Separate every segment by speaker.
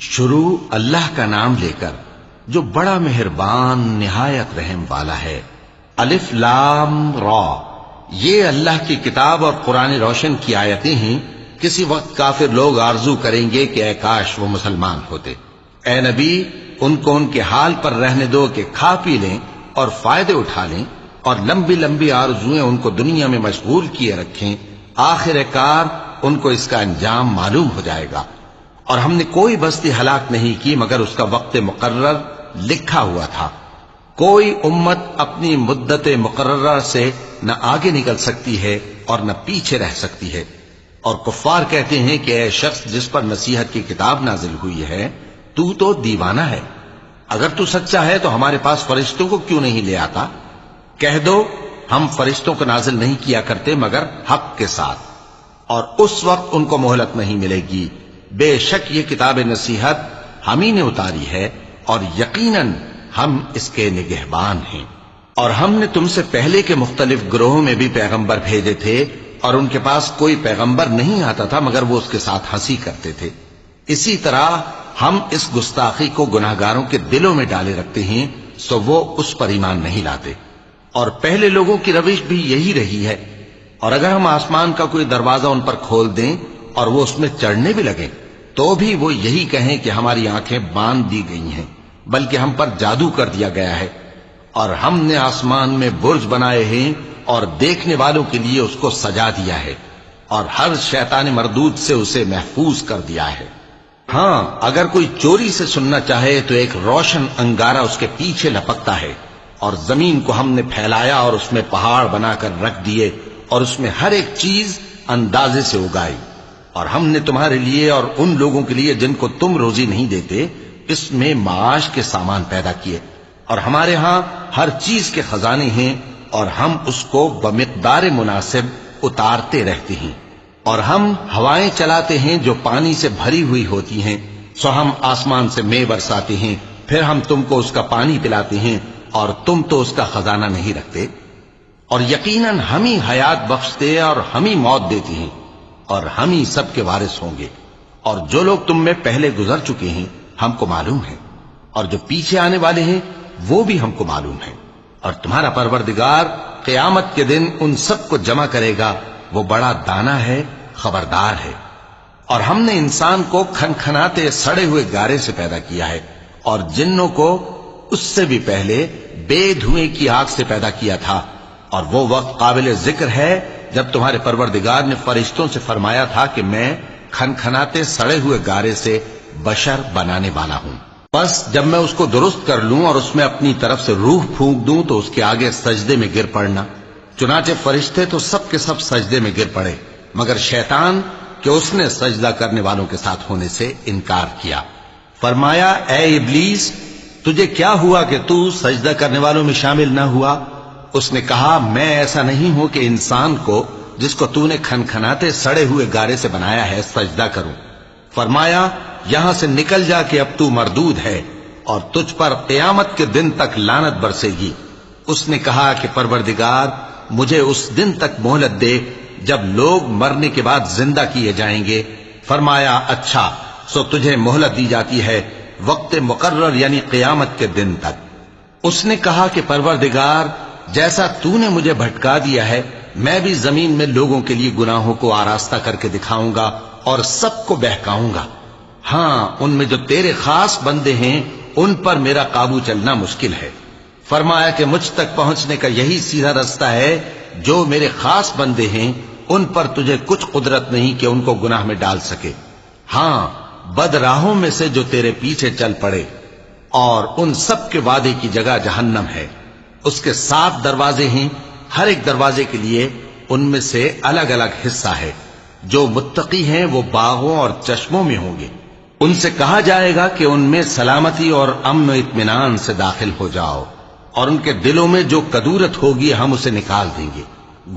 Speaker 1: شروع اللہ کا نام لے کر جو بڑا مہربان نہایت رحم والا ہے۔ الف لام را، یہ اللہ کی کتاب اور قرآن روشن کی آیتیں ہیں۔ کسی وقت کافر لوگ آرزو کریں گے کہ اے کاش وہ مسلمان ہوتے۔ اے نبی، ان کو ان کے حال پر رہنے دو کہ کھا پی لیں اور فائدے اٹھا لیں، اور لمبی لمبی آرزویں ان کو دنیا میں مشغول کیے رکھیں۔ آخر کار ان کو اس کا انجام معلوم ہو جائے گا۔ اور ہم نے کوئی بستی ہلاک نہیں کی مگر اس کا وقت مقرر لکھا ہوا تھا۔ کوئی امت اپنی مدت مقررہ سے نہ آگے نکل سکتی ہے اور نہ پیچھے رہ سکتی ہے۔ اور کفار کہتے ہیں کہ اے شخص جس پر نصیحت کی کتاب نازل ہوئی ہے، تو دیوانہ ہے۔ اگر تو سچا ہے تو ہمارے پاس فرشتوں کو کیوں نہیں لے آتا؟ کہہ دو ہم فرشتوں کو نازل نہیں کیا کرتے مگر حق کے ساتھ، اور اس وقت ان کو مہلت نہیں ملے گی۔ بے شک یہ کتاب نصیحت ہم ہی نے اتاری ہے، اور یقیناً ہم اس کے نگہبان ہیں۔ اور ہم نے تم سے پہلے کے مختلف گروہوں میں بھی پیغمبر بھیجے تھے، اور ان کے پاس کوئی پیغمبر نہیں آتا تھا مگر وہ اس کے ساتھ ہنسی کرتے تھے۔ اسی طرح ہم اس گستاخی کو گناہگاروں کے دلوں میں ڈالے رکھتے ہیں، سو وہ اس پر ایمان نہیں لاتے۔ اور پہلے لوگوں کی روش بھی یہی رہی ہے۔ اور اگر ہم آسمان کا کوئی دروازہ ان پر کھول دیں اور وہ اس میں چڑھنے بھی لگیں تو بھی وہ یہی کہیں کہ ہماری آنکھیں باندھ دی گئی ہیں، بلکہ ہم پر جادو کر دیا گیا ہے۔ اور ہم نے آسمان میں برج بنائے ہیں اور دیکھنے والوں کے لیے اس کو سجا دیا ہے، اور ہر شیطان مردود سے اسے محفوظ کر دیا ہے۔ ہاں، اگر کوئی چوری سے سننا چاہے تو ایک روشن انگارہ اس کے پیچھے لپکتا ہے، اور زمین کو ہم نے پھیلایا اور اس میں پہاڑ بنا کر رکھ دیے، اور اس میں ہر ایک چیز اندازے سے اگائی۔ اور ہم نے تمہارے لیے اور ان لوگوں کے لیے جن کو تم روزی نہیں دیتے اس میں معاش کے سامان پیدا کیے، اور ہمارے ہاں ہر چیز کے خزانے ہیں، اور ہم اس کو بمقدار مناسب اتارتے رہتے ہیں۔ اور ہم ہوائیں چلاتے ہیں جو پانی سے بھری ہوئی ہوتی ہیں، سو ہم آسمان سے مے برساتے ہیں، پھر ہم تم کو اس کا پانی پلاتے ہیں، اور تم تو اس کا خزانہ نہیں رکھتے۔ اور یقیناً ہم ہی حیات بخشتے اور ہم ہی موت دیتے ہیں، اور ہم ہی سب کے وارث ہوں گے۔ اور جو لوگ تم میں پہلے گزر چکے ہیں ہم کو معلوم ہے، اور جو پیچھے آنے والے ہیں وہ بھی ہم کو معلوم ہے۔ اور تمہارا پروردگار قیامت کے دن ان سب کو جمع کرے گا، وہ بڑا دانا ہے، خبردار ہے۔ اور ہم نے انسان کو کھنکھناتے سڑے ہوئے گارے سے پیدا کیا ہے، اور جنوں کو اس سے بھی پہلے بے دھوئیں کی آگ سے پیدا کیا تھا۔ اور وہ وقت قابل ذکر ہے جب تمہارے پروردگار نے فرشتوں سے فرمایا تھا کہ میں کھنکھناتے سڑے ہوئے گارے سے بشر بنانے والا ہوں، بس جب میں اس کو درست کر لوں اور اس میں اپنی طرف سے روح پھونک دوں تو اس کے آگے سجدے میں گر پڑنا۔ چنانچہ فرشتے تو سب کے سب سجدے میں گر پڑے مگر شیطان کہ اس نے سجدہ کرنے والوں کے ساتھ ہونے سے انکار کیا۔ فرمایا اے ابلیس، تجھے کیا ہوا کہ تو سجدہ کرنے والوں میں شامل نہ ہوا؟ اس نے کہا میں ایسا نہیں ہوں کہ انسان کو جس کو تو نے کھنکھناتے سڑے ہوئے گارے سے بنایا ہے سجدہ کروں۔ فرمایا یہاں سے نکل جا کہ اب تو مردود ہے، اور تجھ پر قیامت کے دن تک لعنت برسے گی۔ اس نے کہا کہ پروردگار مجھے اس دن تک مہلت دے جب لوگ مرنے کے بعد زندہ کیے جائیں گے۔ فرمایا اچھا، سو تجھے مہلت دی جاتی ہے وقت مقرر یعنی قیامت کے دن تک۔ اس نے کہا کہ پروردگار جیسا تو نے مجھے بھٹکا دیا ہے میں بھی زمین میں لوگوں کے لیے گناہوں کو آراستہ کر کے دکھاؤں گا اور سب کو بہکاؤں گا۔ ہاں، ان میں جو تیرے خاص بندے ہیں ان پر میرا قابو چلنا مشکل ہے۔ فرمایا کہ مجھ تک پہنچنے کا یہی سیدھا رستہ ہے، جو میرے خاص بندے ہیں ان پر تجھے کچھ قدرت نہیں کہ ان کو گناہ میں ڈال سکے۔ ہاں، بد راہوں میں سے جو تیرے پیچھے چل پڑے، اور ان سب کے وعدے کی جگہ جہنم ہے۔ اس کے 7 دروازے ہیں، ہر ایک دروازے کے لیے ان میں سے الگ الگ حصہ ہے۔ جو متقی ہیں وہ باغوں اور چشموں میں ہوں گے۔ ان سے کہا جائے گا کہ ان میں سلامتی اور امن و اطمینان سے داخل ہو جاؤ، اور ان کے دلوں میں جو کدورت ہوگی ہم اسے نکال دیں گے،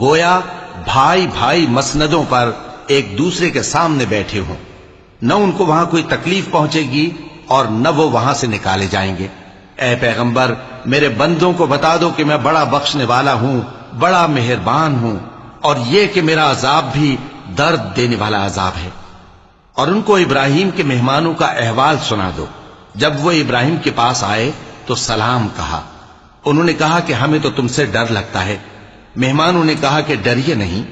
Speaker 1: گویا بھائی بھائی مسندوں پر ایک دوسرے کے سامنے بیٹھے ہوں۔ نہ ان کو وہاں کوئی تکلیف پہنچے گی اور نہ وہ وہاں سے نکالے جائیں گے۔ اے پیغمبر میرے بندوں کو بتا دو کہ میں بڑا بخشنے والا ہوں، بڑا مہربان ہوں، اور یہ کہ میرا عذاب بھی درد دینے والا عذاب ہے۔ اور ان کو ابراہیم کے مہمانوں کا احوال سنا دو۔ جب وہ ابراہیم کے پاس آئے تو سلام کہا۔ انہوں نے کہا کہ ہمیں تو تم سے ڈر لگتا ہے۔ مہمانوں نے کہا کہ ڈریے نہیں،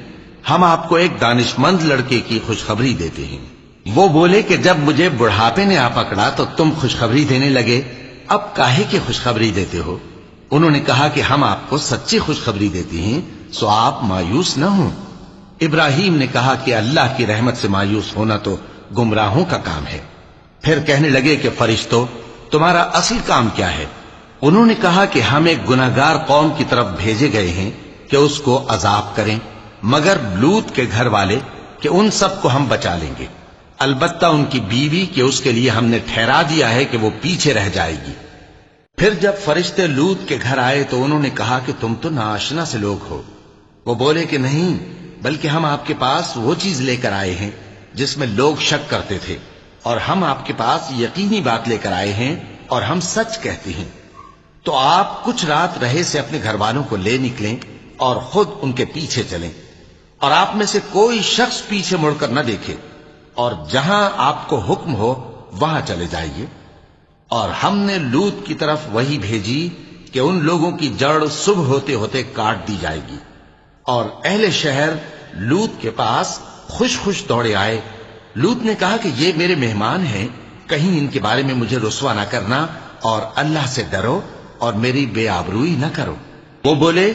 Speaker 1: ہم آپ کو ایک دانشمند لڑکے کی خوشخبری دیتے ہیں۔ وہ بولے کہ جب مجھے بڑھاپے نے آ پکڑا تو تم خوشخبری دینے لگے، اب کاہے کی خوشخبری دیتے ہو؟ انہوں نے کہا کہ ہم آپ کو سچی خوشخبری دیتے ہیں، سو آپ مایوس نہ ہوں۔ ابراہیم نے کہا کہ اللہ کی رحمت سے مایوس ہونا تو گمراہوں کا کام ہے۔ پھر کہنے لگے کہ فرشتوں، تمہارا اصل کام کیا ہے؟ انہوں نے کہا کہ ہم ایک گناہگار قوم کی طرف بھیجے گئے ہیں کہ اس کو عذاب کریں، مگر لوط کے گھر والے کہ ان سب کو ہم بچا لیں گے، البتہ ان کی بیوی کہ اس کے لیے ہم نے ٹھہرا دیا ہے کہ وہ پیچھے رہ جائے گی۔ پھر جب فرشتے لوط کے گھر آئے تو انہوں نے کہا کہ تم تو ناآشنا سے لوگ ہو۔ وہ بولے کہ نہیں، بلکہ ہم آپ کے پاس وہ چیز لے کر آئے ہیں جس میں لوگ شک کرتے تھے، اور ہم آپ کے پاس یقینی بات لے کر آئے ہیں اور ہم سچ کہتے ہیں۔ تو آپ کچھ رات رہے سے اپنے گھر والوں کو لے نکلیں اور خود ان کے پیچھے چلیں، اور آپ میں سے کوئی شخص پیچھے مڑ کر نہ دیکھے، اور جہاں آپ کو حکم ہو وہاں چلے جائیے۔ اور ہم نے لوط کی طرف وہی بھیجی کہ ان لوگوں کی جڑ صبح ہوتے ہوتے کاٹ دی جائے گی۔ اور اہل شہر لوط کے پاس خوش خوش دوڑے آئے۔ لوط نے کہا کہ یہ میرے مہمان ہیں، کہیں ان کے بارے میں مجھے رسوا نہ کرنا، اور اللہ سے ڈرو اور میری بے آبروئی نہ کرو۔ وہ بولے،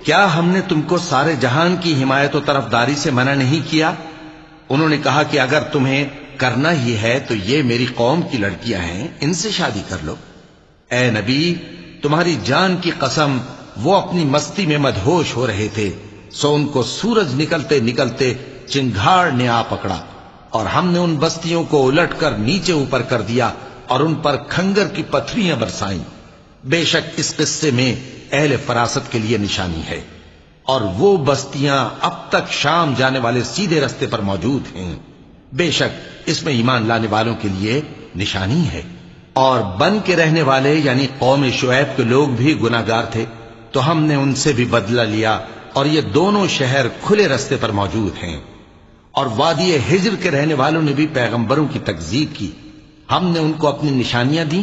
Speaker 1: کیا ہم نے تم کو سارے جہان کی حمایت و طرفداری سے منع نہیں کیا؟ انہوں نے کہا کہ اگر تمہیں کرنا ہی ہے تو یہ میری قوم کی لڑکیاں ہیں، ان سے شادی کر لو۔ اے نبی، تمہاری جان کی قسم، وہ اپنی مستی میں مدہوش ہو رہے تھے، سو ان کو سورج نکلتے نکلتے چنگھاڑ نے آ پکڑا، اور ہم نے ان بستیوں کو الٹ کر نیچے اوپر کر دیا اور ان پر کھنگر کی پتھریاں برسائیں۔ بے شک اس قصے میں اہل فراست کے لیے نشانی ہے، اور وہ بستیاں اب تک شام جانے والے سیدھے رستے پر موجود ہیں۔ بے شک اس میں ایمان لانے والوں کے لیے نشانی ہے۔ اور بن کے رہنے والے یعنی قوم شعیب کے لوگ بھی گناہگار تھے، تو ہم نے ان سے بھی بدلہ لیا، اور یہ دونوں شہر کھلے رستے پر موجود ہیں۔ اور وادی ہجر کے رہنے والوں نے بھی پیغمبروں کی تکذیب کی، ہم نے ان کو اپنی نشانیاں دی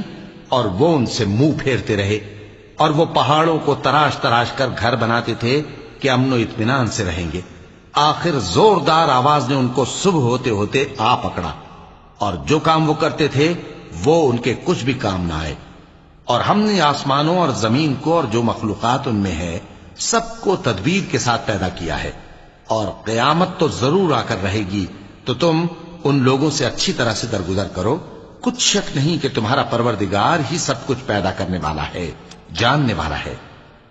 Speaker 1: اور وہ ان سے منہ پھیرتے رہے، اور وہ پہاڑوں کو تراش تراش کر گھر بناتے تھے کہ امن و اطمینان سے رہیں گے۔ آخر زوردار آواز نے ان کو صبح ہوتے ہوتے آ پکڑا، اور جو کام وہ کرتے تھے وہ ان کے کچھ بھی کام نہ آئے۔ اور ہم نے آسمانوں اور زمین کو اور جو مخلوقات ان میں ہے سب کو تدبیر کے ساتھ پیدا کیا ہے، اور قیامت تو ضرور آ کر رہے گی، تو تم ان لوگوں سے اچھی طرح سے درگزر کرو۔ کچھ شک نہیں کہ تمہارا پروردگار ہی سب کچھ پیدا کرنے والا ہے، جاننے والا ہے۔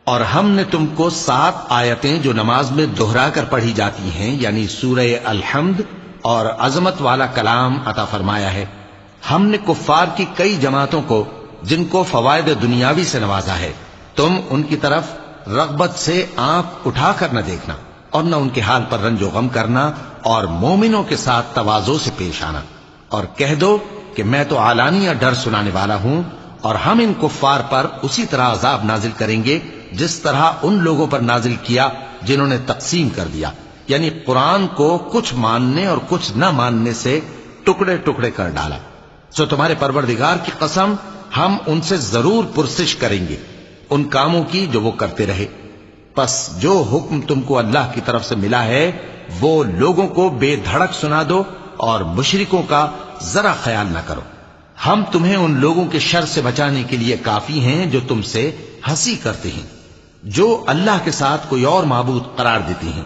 Speaker 1: اور ہم نے تم کو 7 آیتیں جو نماز میں دہرا کر پڑھی جاتی ہیں، یعنی سورہ الحمد اور عظمت والا کلام عطا فرمایا ہے۔ ہم نے کفار کی کئی جماعتوں کو جن کو فوائد دنیاوی سے نوازا ہے، تم ان کی طرف رغبت سے آنکھ اٹھا کر نہ دیکھنا، اور نہ ان کے حال پر رنج و غم کرنا، اور مومنوں کے ساتھ تواضع سے پیش آنا، اور کہہ دو کہ میں تو علانیہ ڈر سنانے والا ہوں، اور ہم ان کفار پر اسی طرح عذاب نازل کریں گے جس طرح ان لوگوں پر نازل کیا جنہوں نے تقسیم کر دیا، یعنی قرآن کو کچھ ماننے اور کچھ نہ ماننے سے ٹکڑے ٹکڑے کر ڈالا۔ سو تمہارے پروردگار کی قسم، ہم ان سے ضرور پرسش کریں گے ان کاموں کی جو وہ کرتے رہے۔ پس جو حکم تم کو اللہ کی طرف سے ملا ہے وہ لوگوں کو بے دھڑک سنا دو، اور مشرکوں کا ذرا خیال نہ کرو۔ ہم تمہیں ان لوگوں کے شر سے بچانے کے لیے کافی ہیں جو تم سے ہنسی کرتے ہیں، جو اللہ کے ساتھ کوئی اور معبود قرار دیتے ہیں،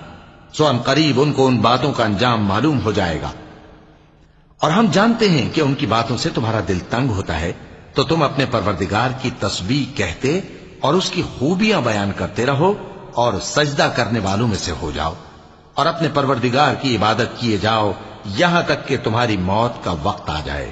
Speaker 1: سو ان قریب ان کو ان باتوں کا انجام معلوم ہو جائے گا۔ اور ہم جانتے ہیں کہ ان کی باتوں سے تمہارا دل تنگ ہوتا ہے، تو تم اپنے پروردگار کی تسبیح کہتے اور اس کی خوبیاں بیان کرتے رہو، اور سجدہ کرنے والوں میں سے ہو جاؤ، اور اپنے پروردگار کی عبادت کیے جاؤ یہاں تک کہ تمہاری موت کا وقت آ جائے۔